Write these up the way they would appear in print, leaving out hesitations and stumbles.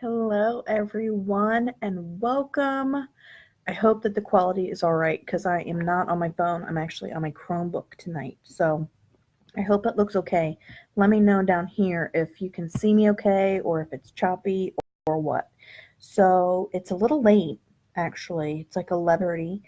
Hello, everyone, and welcome. I hope that the quality is all right because I am not on my phone. I'm actually on my Chromebook tonight. So I hope it looks okay. Let me know down here if you can see me okay or if it's choppy or what. So it's a little late, actually. It's like 11:30,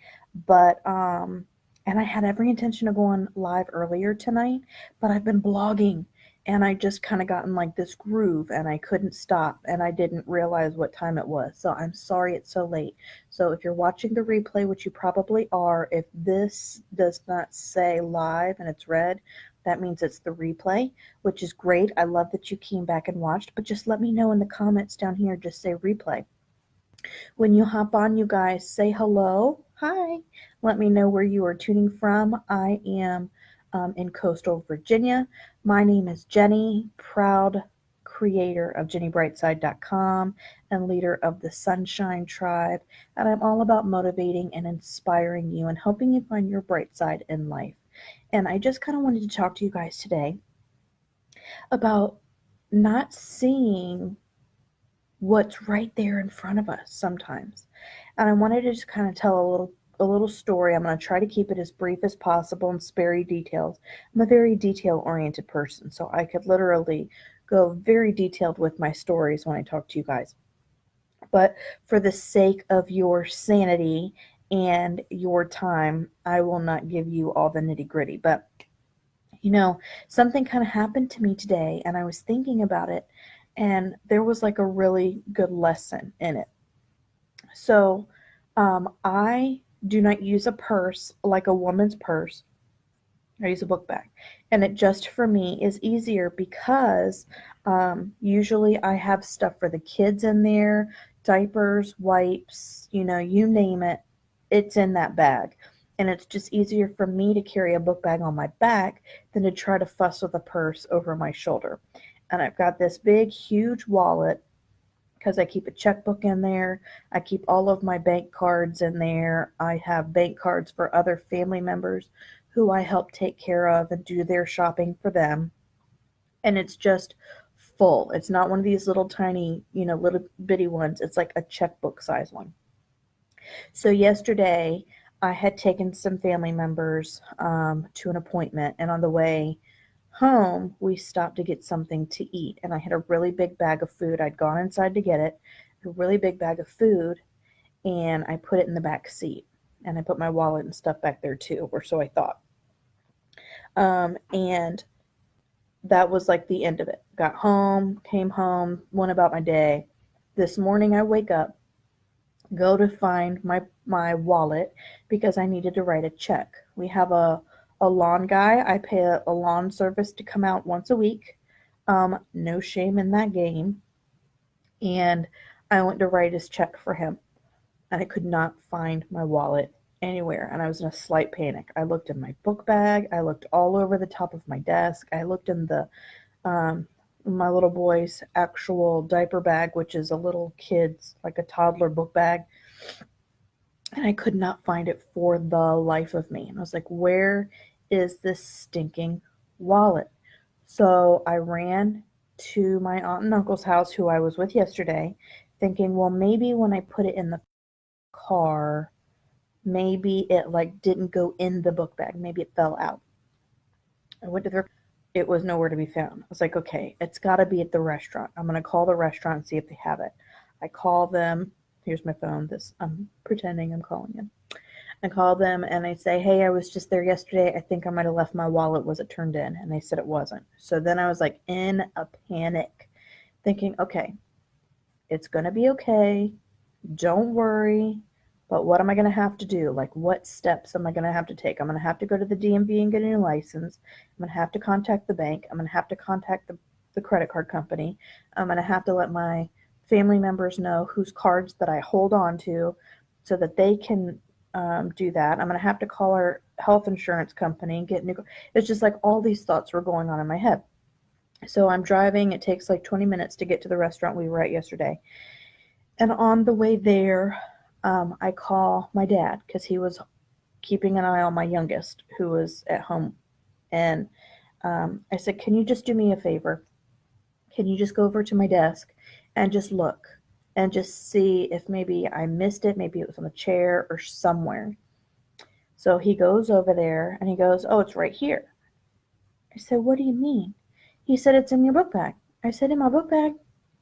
but and I had every intention of going live earlier tonight, but I've been blogging and I just kind of got in like this groove and I couldn't stop and I didn't realize what time it was. So I'm sorry it's so late. So if you're watching the replay, which you probably are, if this does not say live and it's red, that means it's the replay, which is great. I love that you came back and watched, but just let me know in the comments down here. Just say replay. When you hop on, you guys, say hello. Hi. Let me know where you are tuning from. I am in coastal Virginia. My name is Jenny, proud creator of JennyBrightside.com and leader of the Sunshine Tribe. And I'm all about motivating and inspiring you and helping you find your bright side in life. And I just kind of wanted to talk to you guys today about not seeing what's right there in front of us sometimes. And I wanted to just kind of tell a little story. I'm going to try to keep it as brief as possible and spare you details. I'm a very detail oriented person, so I could literally go very detailed with my stories when I talk to you guys. But for the sake of your sanity and your time, I will not give you all the nitty gritty. But you know, something kind of happened to me today, and I was thinking about it, and there was like a really good lesson in it. So, I do not use a purse like a woman's purse. I use a book bag, and it just for me is easier because usually I have stuff for the kids in there, diapers, wipes, you name it, it's in that bag. And it's just easier for me to carry a book bag on my back than to try to fuss with a purse over my shoulder. And I've got this big, huge wallet because I keep a checkbook in there. I keep all of my bank cards in there. I have bank cards for other family members who I help take care of and do their shopping for them. And it's just full. It's not one of these little tiny, little bitty ones. It's like a checkbook size one. So yesterday, I had taken some family members to an appointment, and on the way home, we stopped to get something to eat. And I had a really big bag of food. I'd gone inside to get it, a really big bag of food, and I put it in the back seat. And I put my wallet and stuff back there too, or so I thought. And that was like the end of it. Got home, came home, went about my day. This morning, I wake up, go to find my wallet because I needed to write a check. We have a lawn guy. I pay a lawn service to come out once a week. No shame in that game. And I went to write his check for him, and I could not find my wallet anywhere. And I was in a slight panic. I looked in my book bag. I looked all over the top of my desk. I looked in the my little boy's actual diaper bag, which is a little kid's, like a toddler book bag, and I could not find it for the life of me. And I was like, where is this stinking wallet? So I ran to my aunt and uncle's house, who I was with yesterday, thinking, well, maybe when I put it in the car, maybe it like didn't go in the book bag. Maybe it fell out. I went to their It was nowhere to be found. I was like, okay, it's got to be at the restaurant. I'm going to call the restaurant and see if they have it. I call them. Here's my phone. This I'm pretending I'm calling them. I call them and I say, hey, I was just there yesterday. I think I might have left my wallet. Was it turned in? And they said it wasn't. So then I was like in a panic, thinking, okay, it's going to be okay. Don't worry. But what am I going to have to do? Like, what steps am I going to have to take? I'm going to have to go to the DMV and get a new license. I'm going to have to contact the bank. I'm going to have to contact the credit card company. I'm going to have to let my family members know whose cards that I hold on to so that they can do that. I'm going to have to call our health insurance company and get new. It's just like all these thoughts were going on in my head. So I'm driving. It takes like 20 minutes to get to the restaurant we were at yesterday. And on the way there, I call my dad because he was keeping an eye on my youngest who was at home. And I said, can you just do me a favor? Can you just go over to my desk and just look? and just see if maybe I missed it. Maybe it was on the chair or somewhere. So he goes over there and he goes, "Oh, it's right here." I said, "What do you mean?" He said, "It's in your book bag." I said, "In my book bag?"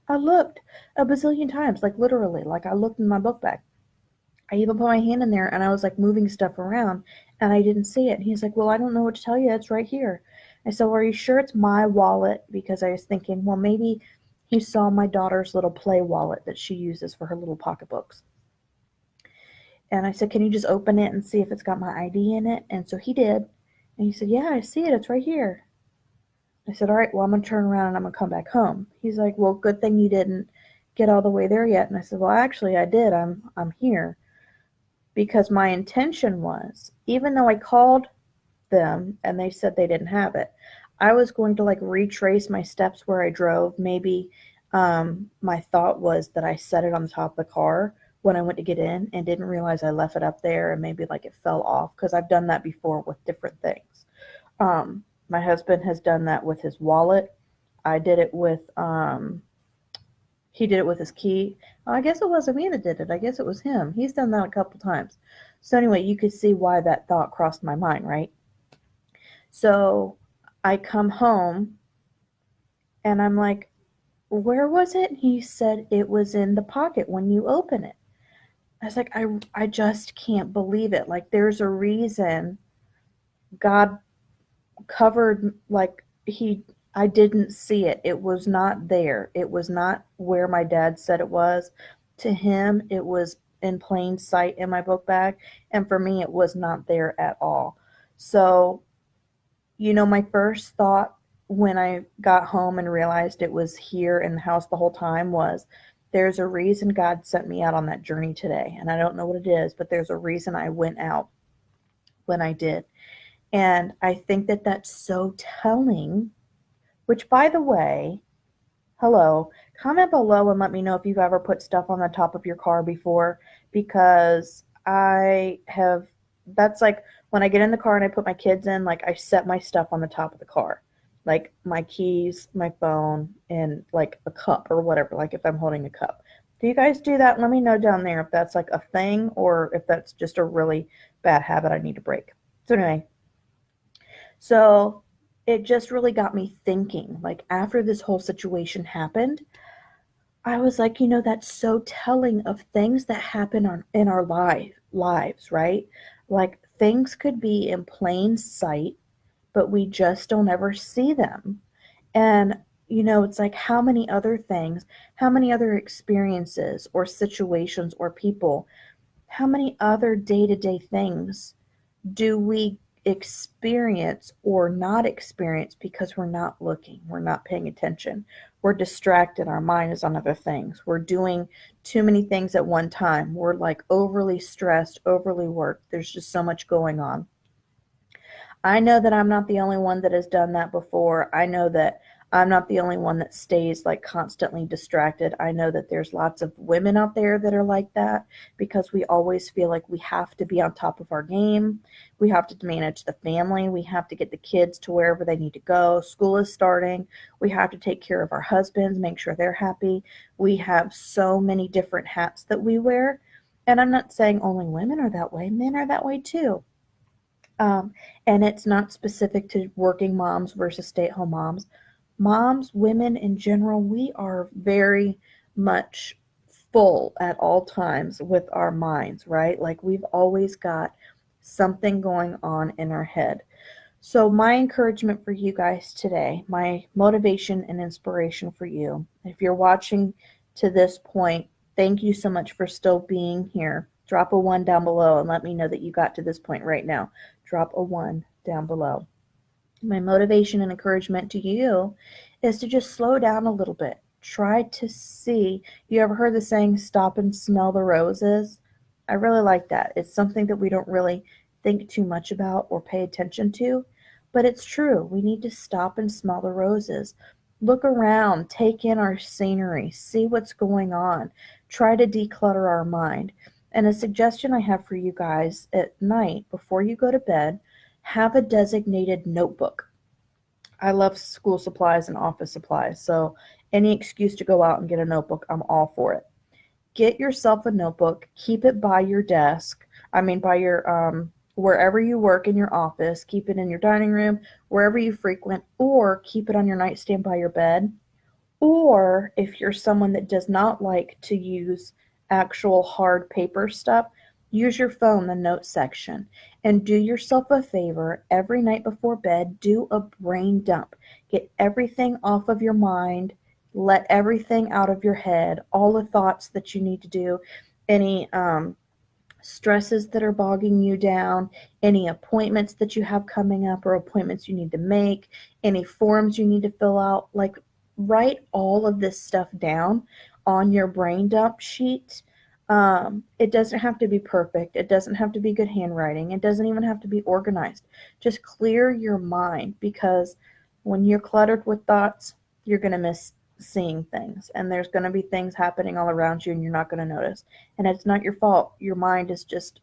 I looked a bazillion times, like literally, like I looked in my book bag. I even put my hand in there and I was like moving stuff around and I didn't see it. And he's like, "Well, I don't know what to tell you. It's right here." I said, "Well, are you sure it's my wallet?" Because I was thinking, well, maybe he saw my daughter's little play wallet that she uses for her little pocketbooks. And I said, "Can you just open it and see if it's got my ID in it?" And so he did. And he said, "Yeah, I see it. It's right here." I said, "All right, well, I'm going to turn around and I'm going to come back home." He's like, "Well, good thing you didn't get all the way there yet." And I said, "Well, actually, I did. I'm here." Because my intention was, even though I called them and they said they didn't have it, I was going to like retrace my steps where I drove. Maybe my thought was that I set it on the top of the car when I went to get in and didn't realize I left it up there and maybe like it fell off because I've done that before with different things. My husband has done that with his wallet. I did it with he did it with his key. I guess it wasn't me that did it. I guess it was him. He's done that a couple times. So anyway, you could see why that thought crossed my mind, right? So I come home and I'm like, "Where was it?" He said it was in the pocket when you open it. I was like, I just can't believe it. Like there's a reason God covered like he I didn't see it. It was not there. It was not where my dad said it was. To him, it was in plain sight in my book bag, and for me it was not there at all. So, my first thought when I got home and realized it was here in the house the whole time was there's a reason God sent me out on that journey today. And I don't know what it is, but there's a reason I went out when I did. And I think that that's so telling, which, by the way, hello, comment below and let me know if you've ever put stuff on the top of your car before, because I have. That's like when I get in the car and I put my kids in, like I set my stuff on the top of the car, like my keys, my phone, and like a cup or whatever, like if I'm holding a cup. Do you guys do that? Let me know down there if that's like a thing or if that's just a really bad habit I need to break. So, anyway, so it just really got me thinking. Like after this whole situation happened, I was like, that's so telling of things that happen in our lives, right? Like things could be in plain sight, but we just don't ever see them. And it's like how many other things, how many other experiences or situations or people, how many other day-to-day things do we experience or not experience because we're not looking, we're not paying attention, we're distracted, our mind is on other things, we're doing too many things at one time, we're like overly stressed, overly worked, there's just so much going on. I know that I'm not the only one that has done that before. I know that I'm not the only one that stays like constantly distracted. I know that there's lots of women out there that are like that because we always feel like we have to be on top of our game. We have to manage the family. We have to get the kids to wherever they need to go. School is starting. We have to take care of our husbands, make sure they're happy. We have so many different hats that we wear. And I'm not saying only women are that way, men are that way too. Um, and it's not specific to working moms versus stay at home moms. Moms, women in general, we are very much full at all times with our minds, right? Like we've always got something going on in our head. So, my encouragement for you guys today, my motivation and inspiration for you, if you're watching to this point, thank you so much for still being here. Drop a one down below and let me know that you got to this point right now. Drop a one down below. My motivation and encouragement to you is to just slow down a little bit. Try to see. You ever heard the saying, stop and smell the roses? I really like that. It's something that we don't really think too much about or pay attention to, but it's true. We need to stop and smell the roses. Look around, take in our scenery, see what's going on, try to declutter our mind. And a suggestion I have for you guys at night before you go to bed, have a designated notebook. I love school supplies and office supplies, so any excuse to go out and get a notebook, I'm all for it. get yourself a notebook, keep it by your desk. I mean, by your wherever you work in your office, keep it in your dining room, wherever you frequent, or keep it on your nightstand by your bed. Or if you're someone that does not like to use actual hard paper stuff, use your phone, the notes section. And do yourself a favor every night before bed, do a brain dump. Get everything off of your mind, let everything out of your head, all the thoughts that you need to do, any stresses that are bogging you down, any appointments that you have coming up or appointments you need to make, any forms you need to fill out. Like, write all of this stuff down on your brain dump sheet. It doesn't have to be perfect. It doesn't have to be good handwriting. It doesn't even have to be organized. Just clear your mind, because when you're cluttered with thoughts, you're going to miss seeing things, and there's going to be things happening all around you and you're not going to notice, and it's not your fault. Your mind is just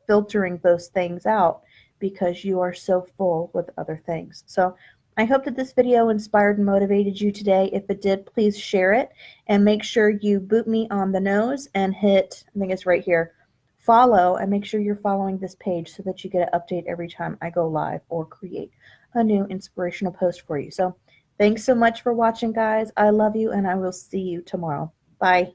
filtering those things out because you are so full with other things. So I hope that this video inspired and motivated you today. If it did, please share it and make sure you boot me on the nose and hit, I think it's right here, follow, and make sure you're following this page so that you get an update every time I go live or create a new inspirational post for you. So thanks so much for watching, guys. I love you, and I will see you tomorrow. Bye.